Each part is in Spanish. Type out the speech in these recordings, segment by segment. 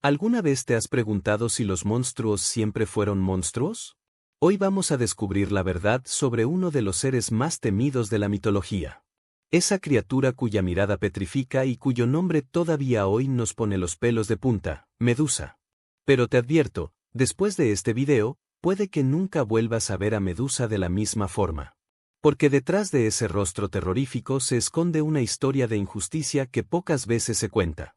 ¿Alguna vez te has preguntado si los monstruos siempre fueron monstruos? Hoy vamos a descubrir la verdad sobre uno de los seres más temidos de la mitología. Esa criatura cuya mirada petrifica y cuyo nombre todavía hoy nos pone los pelos de punta, Medusa. Pero te advierto, después de este video, puede que nunca vuelvas a ver a Medusa de la misma forma. Porque detrás de ese rostro terrorífico se esconde una historia de injusticia que pocas veces se cuenta.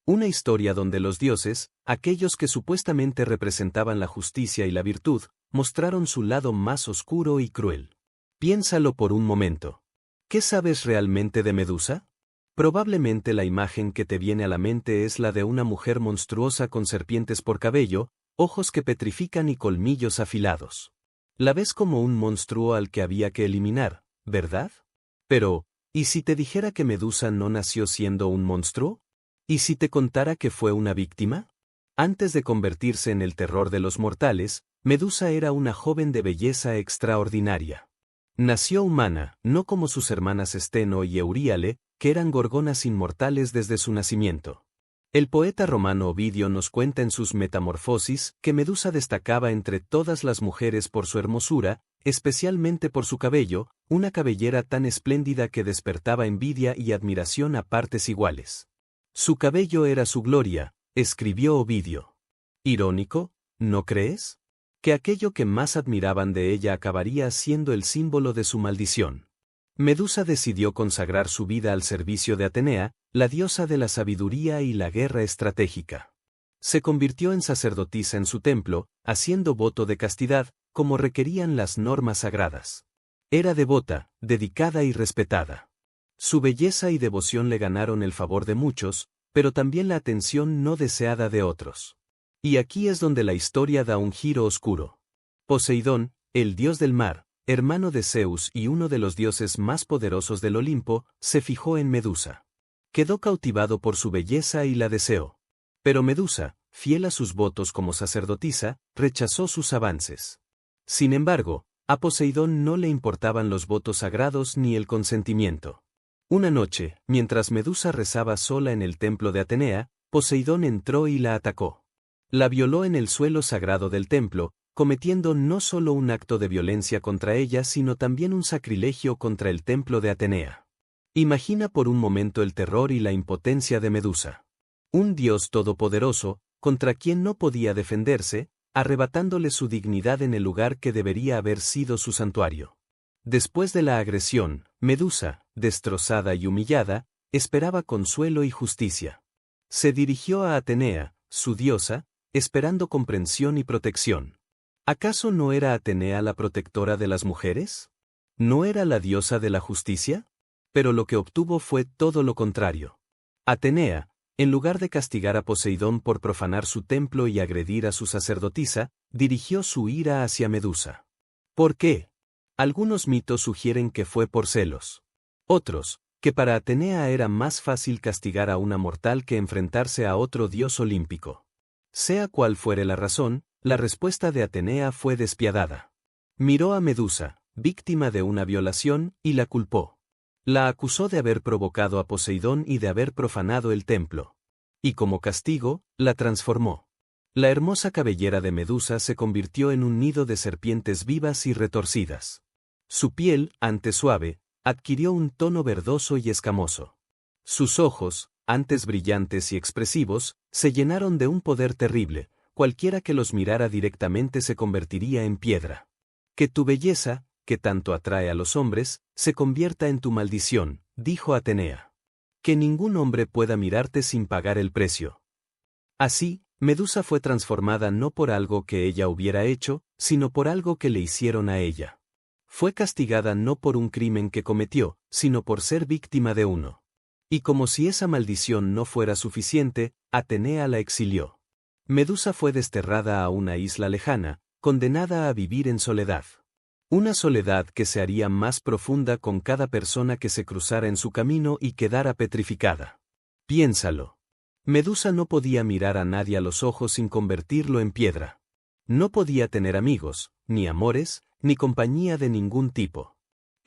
Una historia donde los dioses, aquellos que supuestamente representaban la justicia y la virtud, mostraron su lado más oscuro y cruel. Piénsalo por un momento. ¿Qué sabes realmente de Medusa? Probablemente la imagen que te viene a la mente es la de una mujer monstruosa con serpientes por cabello, ojos que petrifican y colmillos afilados. La ves como un monstruo al que había que eliminar, ¿verdad? Pero, ¿y si te dijera que Medusa no nació siendo un monstruo? ¿Y si te contara que fue una víctima? Antes de convertirse en el terror de los mortales, Medusa era una joven de belleza extraordinaria. Nació humana, no como sus hermanas Esteno y Euríale, que eran gorgonas inmortales desde su nacimiento. El poeta romano Ovidio nos cuenta en sus Metamorfosis que Medusa destacaba entre todas las mujeres por su hermosura, especialmente por su cabello, una cabellera tan espléndida que despertaba envidia y admiración a partes iguales. Su cabello era su gloria, escribió Ovidio. Irónico, ¿no crees? Que aquello que más admiraban de ella acabaría siendo el símbolo de su maldición. Medusa decidió consagrar su vida al servicio de Atenea, la diosa de la sabiduría y la guerra estratégica. Se convirtió en sacerdotisa en su templo, haciendo voto de castidad, como requerían las normas sagradas. Era devota, dedicada y respetada. Su belleza y devoción le ganaron el favor de muchos, pero también la atención no deseada de otros. Y aquí es donde la historia da un giro oscuro. Poseidón, el dios del mar, hermano de Zeus y uno de los dioses más poderosos del Olimpo, se fijó en Medusa. Quedó cautivado por su belleza y la deseó. Pero Medusa, fiel a sus votos como sacerdotisa, rechazó sus avances. Sin embargo, a Poseidón no le importaban los votos sagrados ni el consentimiento. Una noche, mientras Medusa rezaba sola en el templo de Atenea, Poseidón entró y la atacó. La violó en el suelo sagrado del templo, cometiendo no solo un acto de violencia contra ella sino también un sacrilegio contra el templo de Atenea. Imagina por un momento el terror y la impotencia de Medusa. Un dios todopoderoso, contra quien no podía defenderse, arrebatándole su dignidad en el lugar que debería haber sido su santuario. Después de la agresión, Medusa, destrozada y humillada, esperaba consuelo y justicia. Se dirigió a Atenea, su diosa, esperando comprensión y protección. ¿Acaso no era Atenea la protectora de las mujeres? ¿No era la diosa de la justicia? Pero lo que obtuvo fue todo lo contrario. Atenea, en lugar de castigar a Poseidón por profanar su templo y agredir a su sacerdotisa, dirigió su ira hacia Medusa. ¿Por qué? Algunos mitos sugieren que fue por celos. Otros, que para Atenea era más fácil castigar a una mortal que enfrentarse a otro dios olímpico. Sea cual fuere la razón, la respuesta de Atenea fue despiadada. Miró a Medusa, víctima de una violación, y la culpó. La acusó de haber provocado a Poseidón y de haber profanado el templo. Y como castigo, la transformó. La hermosa cabellera de Medusa se convirtió en un nido de serpientes vivas y retorcidas. Su piel, antes suave, adquirió un tono verdoso y escamoso. Sus ojos, antes brillantes y expresivos, se llenaron de un poder terrible, cualquiera que los mirara directamente se convertiría en piedra. Que tu belleza, que tanto atrae a los hombres, se convierta en tu maldición, dijo Atenea. Que ningún hombre pueda mirarte sin pagar el precio. Así, Medusa fue transformada no por algo que ella hubiera hecho, sino por algo que le hicieron a ella. Fue castigada no por un crimen que cometió, sino por ser víctima de uno. Y como si esa maldición no fuera suficiente, Atenea la exilió. Medusa fue desterrada a una isla lejana, condenada a vivir en soledad. Una soledad que se haría más profunda con cada persona que se cruzara en su camino y quedara petrificada. Piénsalo. Medusa no podía mirar a nadie a los ojos sin convertirlo en piedra. No podía tener amigos, ni amores, ni compañía de ningún tipo.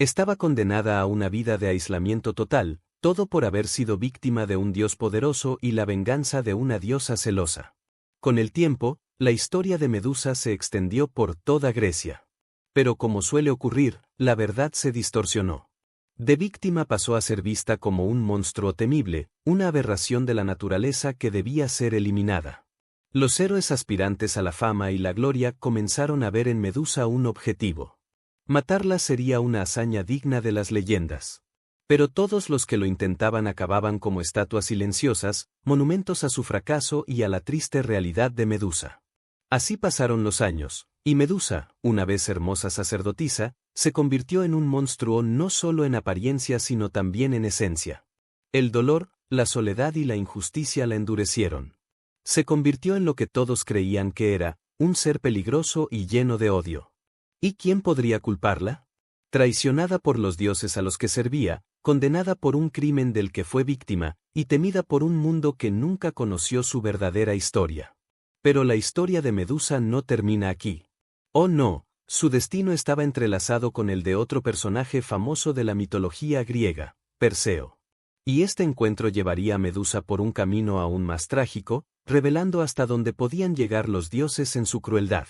Estaba condenada a una vida de aislamiento total, todo por haber sido víctima de un dios poderoso y la venganza de una diosa celosa. Con el tiempo, la historia de Medusa se extendió por toda Grecia. Pero como suele ocurrir, la verdad se distorsionó. De víctima pasó a ser vista como un monstruo temible, una aberración de la naturaleza que debía ser eliminada. Los héroes aspirantes a la fama y la gloria comenzaron a ver en Medusa un objetivo. Matarla sería una hazaña digna de las leyendas. Pero todos los que lo intentaban acababan como estatuas silenciosas, monumentos a su fracaso y a la triste realidad de Medusa. Así pasaron los años, y Medusa, una vez hermosa sacerdotisa, se convirtió en un monstruo no solo en apariencia sino también en esencia. El dolor, la soledad y la injusticia la endurecieron. Se convirtió en lo que todos creían que era, un ser peligroso y lleno de odio. ¿Y quién podría culparla? Traicionada por los dioses a los que servía, condenada por un crimen del que fue víctima, y temida por un mundo que nunca conoció su verdadera historia. Pero la historia de Medusa no termina aquí. Oh no, su destino estaba entrelazado con el de otro personaje famoso de la mitología griega, Perseo. Y este encuentro llevaría a Medusa por un camino aún más trágico, revelando hasta dónde podían llegar los dioses en su crueldad.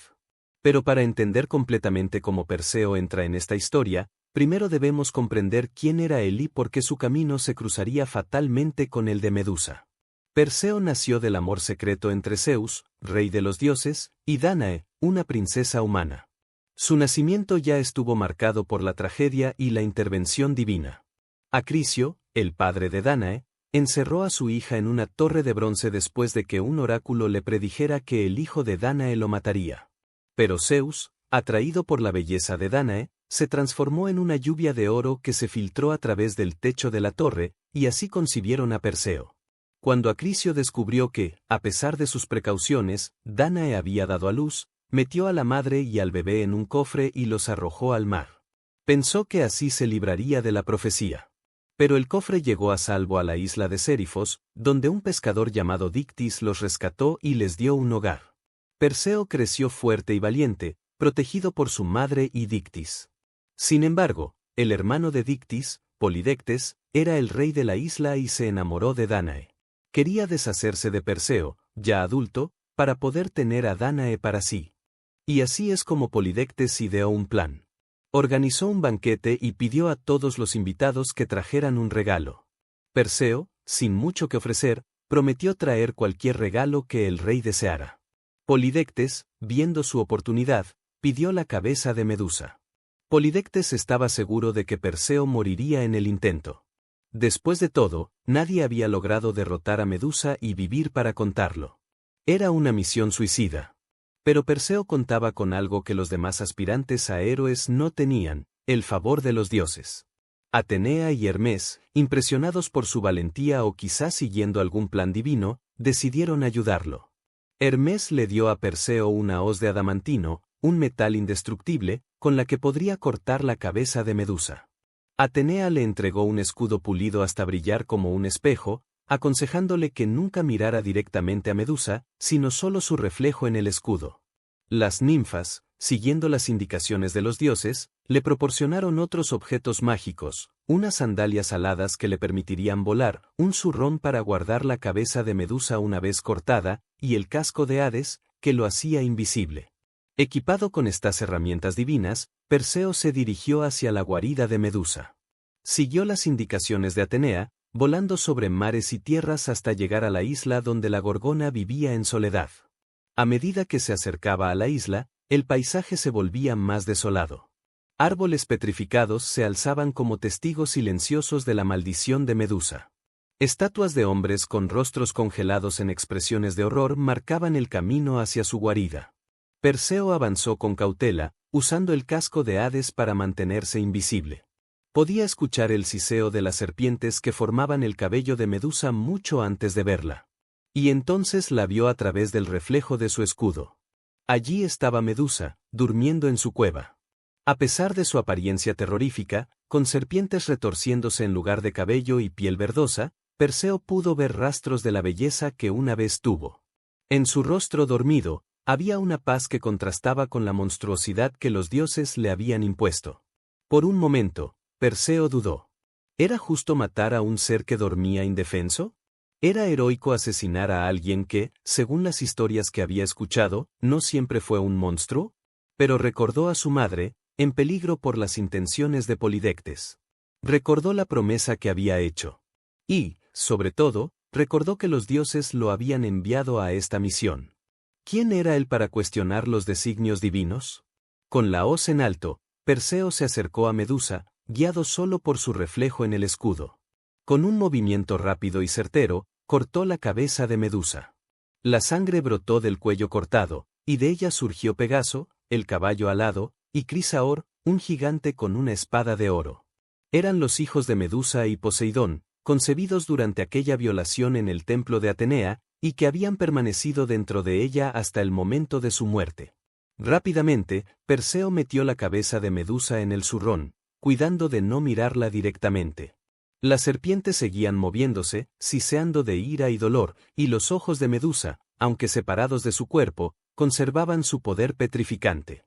Pero para entender completamente cómo Perseo entra en esta historia, primero debemos comprender quién era él y por qué su camino se cruzaría fatalmente con el de Medusa. Perseo nació del amor secreto entre Zeus, rey de los dioses, y Dánae, una princesa humana. Su nacimiento ya estuvo marcado por la tragedia y la intervención divina. Acrisio, el padre de Dánae, encerró a su hija en una torre de bronce después de que un oráculo le predijera que el hijo de Dánae lo mataría. Pero Zeus, atraído por la belleza de Dánae, se transformó en una lluvia de oro que se filtró a través del techo de la torre, y así concibieron a Perseo. Cuando Acrisio descubrió que, a pesar de sus precauciones, Dánae había dado a luz, metió a la madre y al bebé en un cofre y los arrojó al mar. Pensó que así se libraría de la profecía. Pero el cofre llegó a salvo a la isla de Sérifos, donde un pescador llamado Dictis los rescató y les dio un hogar. Perseo creció fuerte y valiente, protegido por su madre y Dictis. Sin embargo, el hermano de Dictis, Polidectes, era el rey de la isla y se enamoró de Dánae. Quería deshacerse de Perseo, ya adulto, para poder tener a Dánae para sí. Y así es como Polidectes ideó un plan. Organizó un banquete y pidió a todos los invitados que trajeran un regalo. Perseo, sin mucho que ofrecer, prometió traer cualquier regalo que el rey deseara. Polidectes, viendo su oportunidad, pidió la cabeza de Medusa. Polidectes estaba seguro de que Perseo moriría en el intento. Después de todo, nadie había logrado derrotar a Medusa y vivir para contarlo. Era una misión suicida. Pero Perseo contaba con algo que los demás aspirantes a héroes no tenían, el favor de los dioses. Atenea y Hermes, impresionados por su valentía o quizás siguiendo algún plan divino, decidieron ayudarlo. Hermes le dio a Perseo una hoz de adamantino, un metal indestructible, con la que podría cortar la cabeza de Medusa. Atenea le entregó un escudo pulido hasta brillar como un espejo, aconsejándole que nunca mirara directamente a Medusa, sino solo su reflejo en el escudo. Las ninfas, siguiendo las indicaciones de los dioses, le proporcionaron otros objetos mágicos, unas sandalias aladas que le permitirían volar, un zurrón para guardar la cabeza de Medusa una vez cortada, y el casco de Hades, que lo hacía invisible. Equipado con estas herramientas divinas, Perseo se dirigió hacia la guarida de Medusa. Siguió las indicaciones de Atenea, volando sobre mares y tierras hasta llegar a la isla donde la Gorgona vivía en soledad. A medida que se acercaba a la isla, el paisaje se volvía más desolado. Árboles petrificados se alzaban como testigos silenciosos de la maldición de Medusa. Estatuas de hombres con rostros congelados en expresiones de horror marcaban el camino hacia su guarida. Perseo avanzó con cautela, usando el casco de Hades para mantenerse invisible. Podía escuchar el siseo de las serpientes que formaban el cabello de Medusa mucho antes de verla. Y entonces la vio a través del reflejo de su escudo. Allí estaba Medusa, durmiendo en su cueva. A pesar de su apariencia terrorífica, con serpientes retorciéndose en lugar de cabello y piel verdosa, Perseo pudo ver rastros de la belleza que una vez tuvo. En su rostro dormido, había una paz que contrastaba con la monstruosidad que los dioses le habían impuesto. Por un momento, Perseo dudó. ¿Era justo matar a un ser que dormía indefenso? Era heroico asesinar a alguien que, según las historias que había escuchado, no siempre fue un monstruo, pero recordó a su madre, en peligro por las intenciones de Polidectes. Recordó la promesa que había hecho. Y, sobre todo, recordó que los dioses lo habían enviado a esta misión. ¿Quién era él para cuestionar los designios divinos? Con la hoz en alto, Perseo se acercó a Medusa, guiado solo por su reflejo en el escudo. Con un movimiento rápido y certero, cortó la cabeza de Medusa. La sangre brotó del cuello cortado, y de ella surgió Pegaso, el caballo alado, y Crisaor, un gigante con una espada de oro. Eran los hijos de Medusa y Poseidón, concebidos durante aquella violación en el templo de Atenea, y que habían permanecido dentro de ella hasta el momento de su muerte. Rápidamente, Perseo metió la cabeza de Medusa en el zurrón, cuidando de no mirarla directamente. Las serpientes seguían moviéndose, siseando de ira y dolor, y los ojos de Medusa, aunque separados de su cuerpo, conservaban su poder petrificante.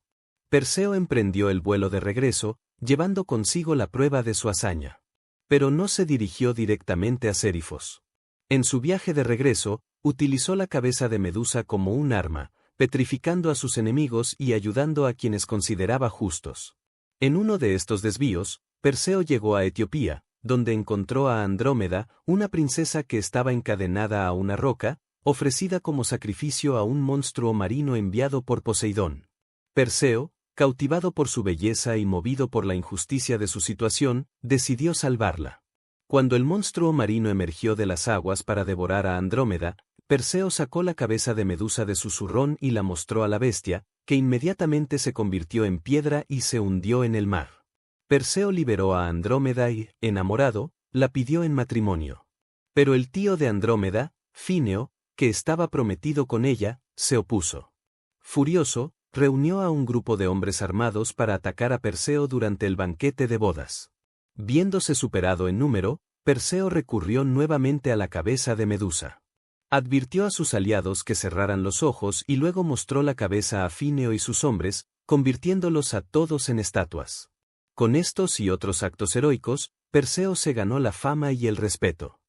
Perseo emprendió el vuelo de regreso, llevando consigo la prueba de su hazaña. Pero no se dirigió directamente a Sérifos. En su viaje de regreso, utilizó la cabeza de Medusa como un arma, petrificando a sus enemigos y ayudando a quienes consideraba justos. En uno de estos desvíos, Perseo llegó a Etiopía, donde encontró a Andrómeda, una princesa que estaba encadenada a una roca, ofrecida como sacrificio a un monstruo marino enviado por Poseidón. Perseo, cautivado por su belleza y movido por la injusticia de su situación, decidió salvarla. Cuando el monstruo marino emergió de las aguas para devorar a Andrómeda, Perseo sacó la cabeza de Medusa de su zurrón y la mostró a la bestia, que inmediatamente se convirtió en piedra y se hundió en el mar. Perseo liberó a Andrómeda y, enamorado, la pidió en matrimonio. Pero el tío de Andrómeda, Fineo, que estaba prometido con ella, se opuso. Furioso, reunió a un grupo de hombres armados para atacar a Perseo durante el banquete de bodas. Viéndose superado en número, Perseo recurrió nuevamente a la cabeza de Medusa. Advirtió a sus aliados que cerraran los ojos y luego mostró la cabeza a Fineo y sus hombres, convirtiéndolos a todos en estatuas. Con estos y otros actos heroicos, Perseo se ganó la fama y el respeto.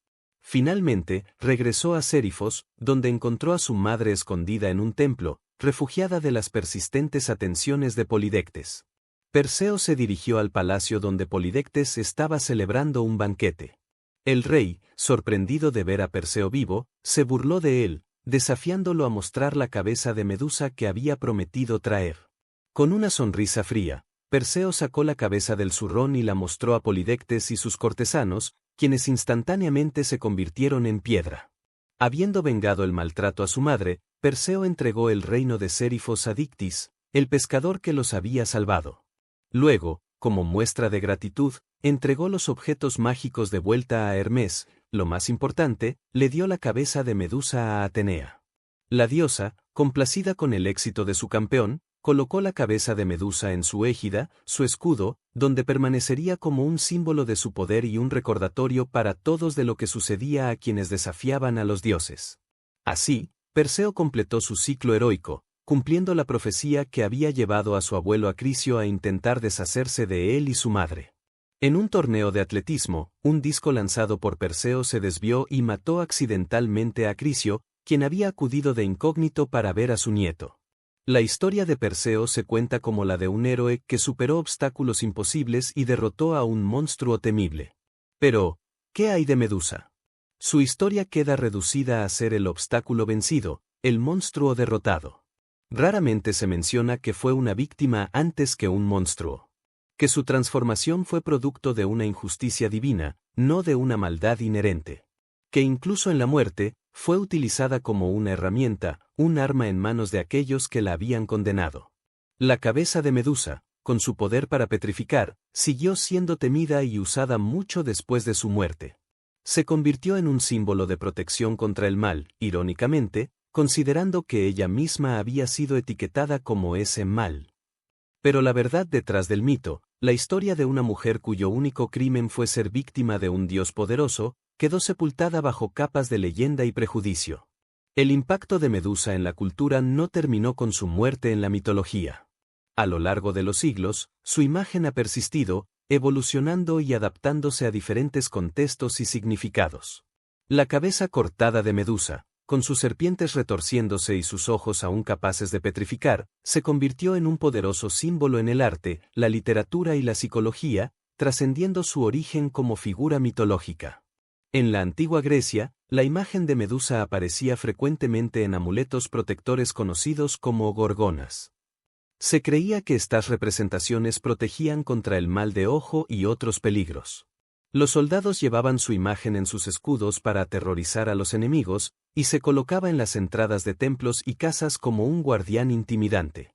Finalmente, regresó a Sérifos, donde encontró a su madre escondida en un templo, refugiada de las persistentes atenciones de Polidectes. Perseo se dirigió al palacio donde Polidectes estaba celebrando un banquete. El rey, sorprendido de ver a Perseo vivo, se burló de él, desafiándolo a mostrar la cabeza de Medusa que había prometido traer. Con una sonrisa fría, Perseo sacó la cabeza del zurrón y la mostró a Polidectes y sus cortesanos, quienes instantáneamente se convirtieron en piedra. Habiendo vengado el maltrato a su madre, Perseo entregó el reino de Sérifos a Dictis, el pescador que los había salvado. Luego, como muestra de gratitud, entregó los objetos mágicos de vuelta a Hermes, lo más importante, le dio la cabeza de Medusa a Atenea. La diosa, complacida con el éxito de su campeón, colocó la cabeza de Medusa en su égida, su escudo, donde permanecería como un símbolo de su poder y un recordatorio para todos de lo que sucedía a quienes desafiaban a los dioses. Así, Perseo completó su ciclo heroico, cumpliendo la profecía que había llevado a su abuelo Acrisio a intentar deshacerse de él y su madre. En un torneo de atletismo, un disco lanzado por Perseo se desvió y mató accidentalmente a Acrisio, quien había acudido de incógnito para ver a su nieto. La historia de Perseo se cuenta como la de un héroe que superó obstáculos imposibles y derrotó a un monstruo temible. Pero, ¿qué hay de Medusa? Su historia queda reducida a ser el obstáculo vencido, el monstruo derrotado. Raramente se menciona que fue una víctima antes que un monstruo. Que su transformación fue producto de una injusticia divina, no de una maldad inherente. Que incluso en la muerte, fue utilizada como una herramienta, un arma en manos de aquellos que la habían condenado. La cabeza de Medusa, con su poder para petrificar, siguió siendo temida y usada mucho después de su muerte. Se convirtió en un símbolo de protección contra el mal, irónicamente, considerando que ella misma había sido etiquetada como ese mal. Pero la verdad detrás del mito, la historia de una mujer cuyo único crimen fue ser víctima de un dios poderoso, quedó sepultada bajo capas de leyenda y prejuicio. El impacto de Medusa en la cultura no terminó con su muerte en la mitología. A lo largo de los siglos, su imagen ha persistido, evolucionando y adaptándose a diferentes contextos y significados. La cabeza cortada de Medusa, con sus serpientes retorciéndose y sus ojos aún capaces de petrificar, se convirtió en un poderoso símbolo en el arte, la literatura y la psicología, trascendiendo su origen como figura mitológica. En la antigua Grecia, la imagen de Medusa aparecía frecuentemente en amuletos protectores conocidos como gorgonas. Se creía que estas representaciones protegían contra el mal de ojo y otros peligros. Los soldados llevaban su imagen en sus escudos para aterrorizar a los enemigos, y se colocaba en las entradas de templos y casas como un guardián intimidante.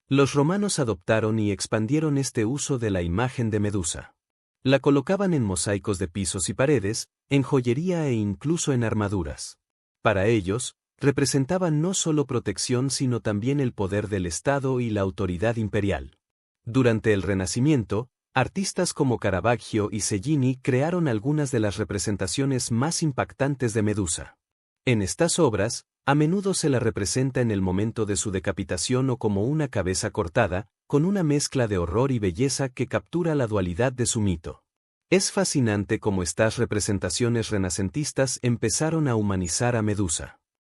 Los romanos adoptaron y expandieron este uso de la imagen de Medusa. La colocaban en mosaicos de pisos y paredes, en joyería e incluso en armaduras. Para ellos, representaban no solo protección sino también el poder del Estado y la autoridad imperial. Durante el Renacimiento, artistas como Caravaggio y Cellini crearon algunas de las representaciones más impactantes de Medusa. En estas obras, a menudo se la representa en el momento de su decapitación o como una cabeza cortada, con una mezcla de horror y belleza que captura la dualidad de su mito. Es fascinante cómo estas representaciones renacentistas empezaron a humanizar a Medusa.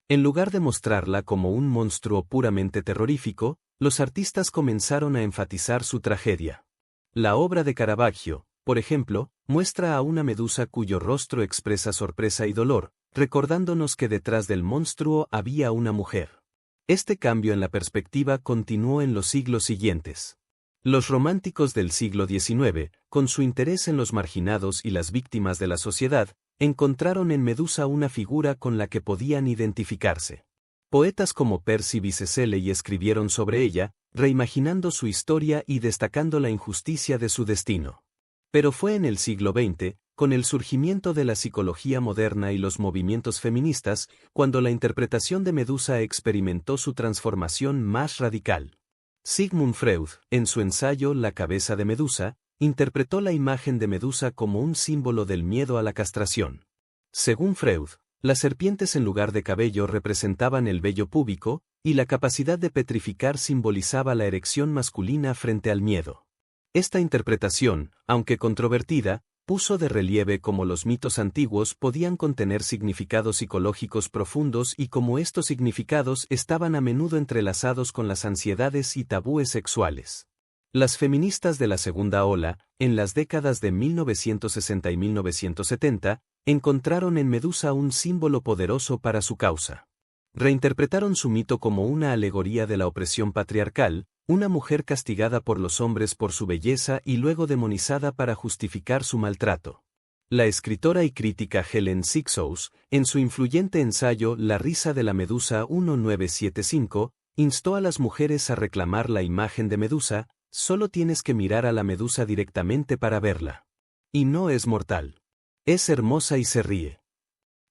En lugar de mostrarla como un monstruo puramente terrorífico, los artistas comenzaron a enfatizar su tragedia. La obra de Caravaggio, por ejemplo, muestra a una medusa cuyo rostro expresa sorpresa y dolor, recordándonos que detrás del monstruo había una mujer. Este cambio en la perspectiva continuó en los siglos siguientes. Los románticos del siglo XIX, con su interés en los marginados y las víctimas de la sociedad, encontraron en Medusa una figura con la que podían identificarse. Poetas como Percy Bysshe Shelley escribieron sobre ella, reimaginando su historia y destacando la injusticia de su destino. Pero fue en el siglo XX, con el surgimiento de la psicología moderna y los movimientos feministas, cuando la interpretación de Medusa experimentó su transformación más radical. Sigmund Freud, en su ensayo La cabeza de Medusa, interpretó la imagen de Medusa como un símbolo del miedo a la castración. Según Freud, las serpientes en lugar de cabello representaban el vello púbico, y la capacidad de petrificar simbolizaba la erección masculina frente al miedo. Esta interpretación, aunque controvertida, puso de relieve cómo los mitos antiguos podían contener significados psicológicos profundos y cómo estos significados estaban a menudo entrelazados con las ansiedades y tabúes sexuales. Las feministas de la segunda ola, en las décadas de 1960 y 1970, encontraron en Medusa un símbolo poderoso para su causa. Reinterpretaron su mito como una alegoría de la opresión patriarcal, una mujer castigada por los hombres por su belleza y luego demonizada para justificar su maltrato. La escritora y crítica Helen Sixous, en su influyente ensayo La risa de la Medusa 1975, instó a las mujeres a reclamar la imagen de Medusa: solo tienes que mirar a la medusa directamente para verla. Y no es mortal. Es hermosa y se ríe.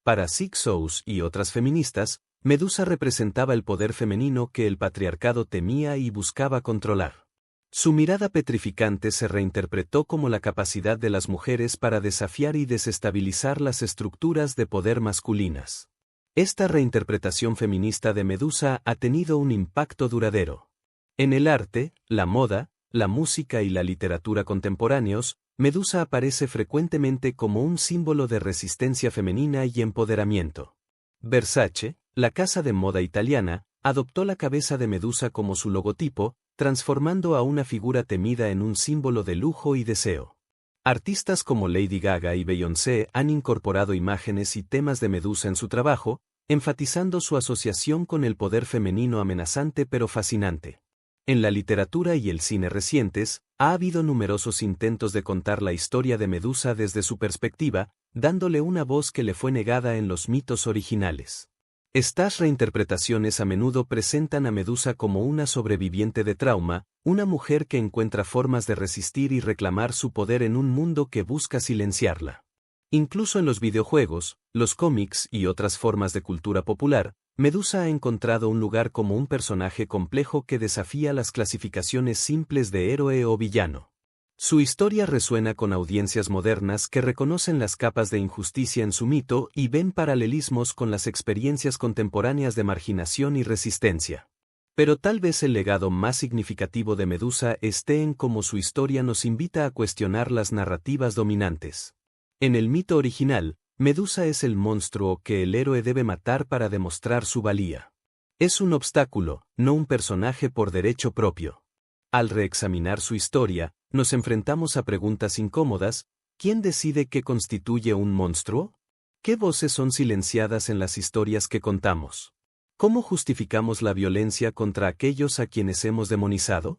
Para Sixous y otras feministas, Medusa representaba el poder femenino que el patriarcado temía y buscaba controlar. Su mirada petrificante se reinterpretó como la capacidad de las mujeres para desafiar y desestabilizar las estructuras de poder masculinas. Esta reinterpretación feminista de Medusa ha tenido un impacto duradero. En el arte, la moda, la música y la literatura contemporáneos, Medusa aparece frecuentemente como un símbolo de resistencia femenina y empoderamiento. Versace, la casa de moda italiana, adoptó la cabeza de Medusa como su logotipo, transformando a una figura temida en un símbolo de lujo y deseo. Artistas como Lady Gaga y Beyoncé han incorporado imágenes y temas de Medusa en su trabajo, enfatizando su asociación con el poder femenino amenazante pero fascinante. En la literatura y el cine recientes, ha habido numerosos intentos de contar la historia de Medusa desde su perspectiva, dándole una voz que le fue negada en los mitos originales. Estas reinterpretaciones a menudo presentan a Medusa como una sobreviviente de trauma, una mujer que encuentra formas de resistir y reclamar su poder en un mundo que busca silenciarla. Incluso en los videojuegos, los cómics y otras formas de cultura popular, Medusa ha encontrado un lugar como un personaje complejo que desafía las clasificaciones simples de héroe o villano. Su historia resuena con audiencias modernas que reconocen las capas de injusticia en su mito y ven paralelismos con las experiencias contemporáneas de marginación y resistencia. Pero tal vez el legado más significativo de Medusa esté en cómo su historia nos invita a cuestionar las narrativas dominantes. En el mito original, Medusa es el monstruo que el héroe debe matar para demostrar su valía. Es un obstáculo, no un personaje por derecho propio. Al reexaminar su historia, nos enfrentamos a preguntas incómodas. ¿Quién decide qué constituye un monstruo? ¿Qué voces son silenciadas en las historias que contamos? ¿Cómo justificamos la violencia contra aquellos a quienes hemos demonizado?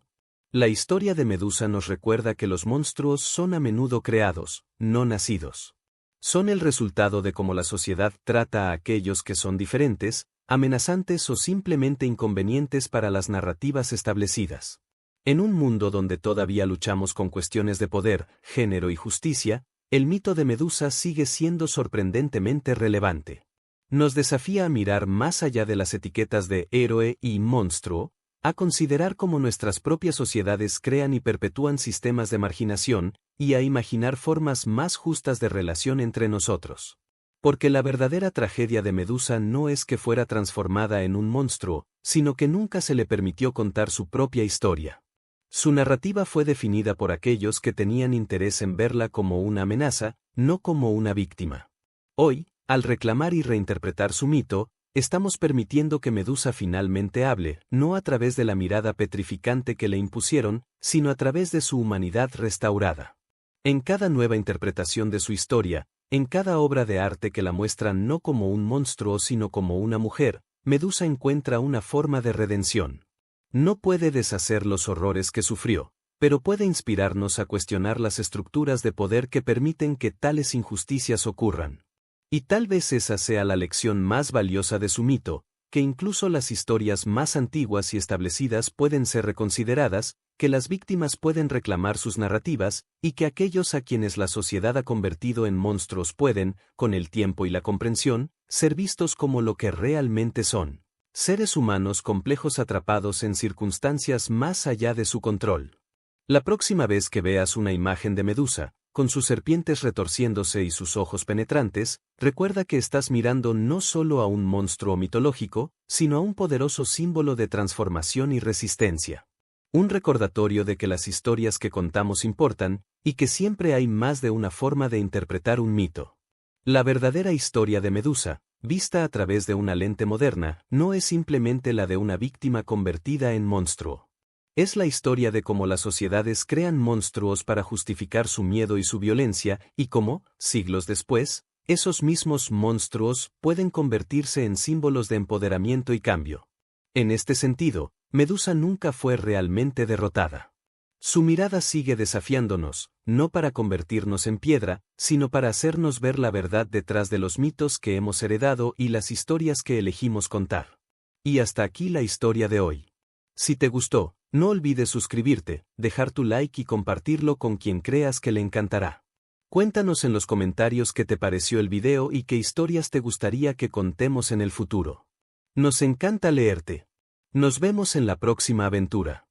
La historia de Medusa nos recuerda que los monstruos son a menudo creados, no nacidos. Son el resultado de cómo la sociedad trata a aquellos que son diferentes, amenazantes o simplemente inconvenientes para las narrativas establecidas. En un mundo donde todavía luchamos con cuestiones de poder, género y justicia, el mito de Medusa sigue siendo sorprendentemente relevante. Nos desafía a mirar más allá de las etiquetas de héroe y monstruo, a considerar cómo nuestras propias sociedades crean y perpetúan sistemas de marginación, y a imaginar formas más justas de relación entre nosotros. Porque la verdadera tragedia de Medusa no es que fuera transformada en un monstruo, sino que nunca se le permitió contar su propia historia. Su narrativa fue definida por aquellos que tenían interés en verla como una amenaza, no como una víctima. Hoy, al reclamar y reinterpretar su mito, estamos permitiendo que Medusa finalmente hable, no a través de la mirada petrificante que le impusieron, sino a través de su humanidad restaurada. En cada nueva interpretación de su historia, en cada obra de arte que la muestra no como un monstruo sino como una mujer, Medusa encuentra una forma de redención. No puede deshacer los horrores que sufrió, pero puede inspirarnos a cuestionar las estructuras de poder que permiten que tales injusticias ocurran. Y tal vez esa sea la lección más valiosa de su mito, que incluso las historias más antiguas y establecidas pueden ser reconsideradas, que las víctimas pueden reclamar sus narrativas, y que aquellos a quienes la sociedad ha convertido en monstruos pueden, con el tiempo y la comprensión, ser vistos como lo que realmente son: seres humanos complejos atrapados en circunstancias más allá de su control. La próxima vez que veas una imagen de Medusa, con sus serpientes retorciéndose y sus ojos penetrantes, recuerda que estás mirando no solo a un monstruo mitológico, sino a un poderoso símbolo de transformación y resistencia. Un recordatorio de que las historias que contamos importan, y que siempre hay más de una forma de interpretar un mito. La verdadera historia de Medusa, vista a través de una lente moderna, no es simplemente la de una víctima convertida en monstruo. Es la historia de cómo las sociedades crean monstruos para justificar su miedo y su violencia, y cómo, siglos después, esos mismos monstruos pueden convertirse en símbolos de empoderamiento y cambio. En este sentido, Medusa nunca fue realmente derrotada. Su mirada sigue desafiándonos, no para convertirnos en piedra, sino para hacernos ver la verdad detrás de los mitos que hemos heredado y las historias que elegimos contar. Y hasta aquí la historia de hoy. Si te gustó, no olvides suscribirte, dejar tu like y compartirlo con quien creas que le encantará. Cuéntanos en los comentarios qué te pareció el video y qué historias te gustaría que contemos en el futuro. Nos encanta leerte. Nos vemos en la próxima aventura.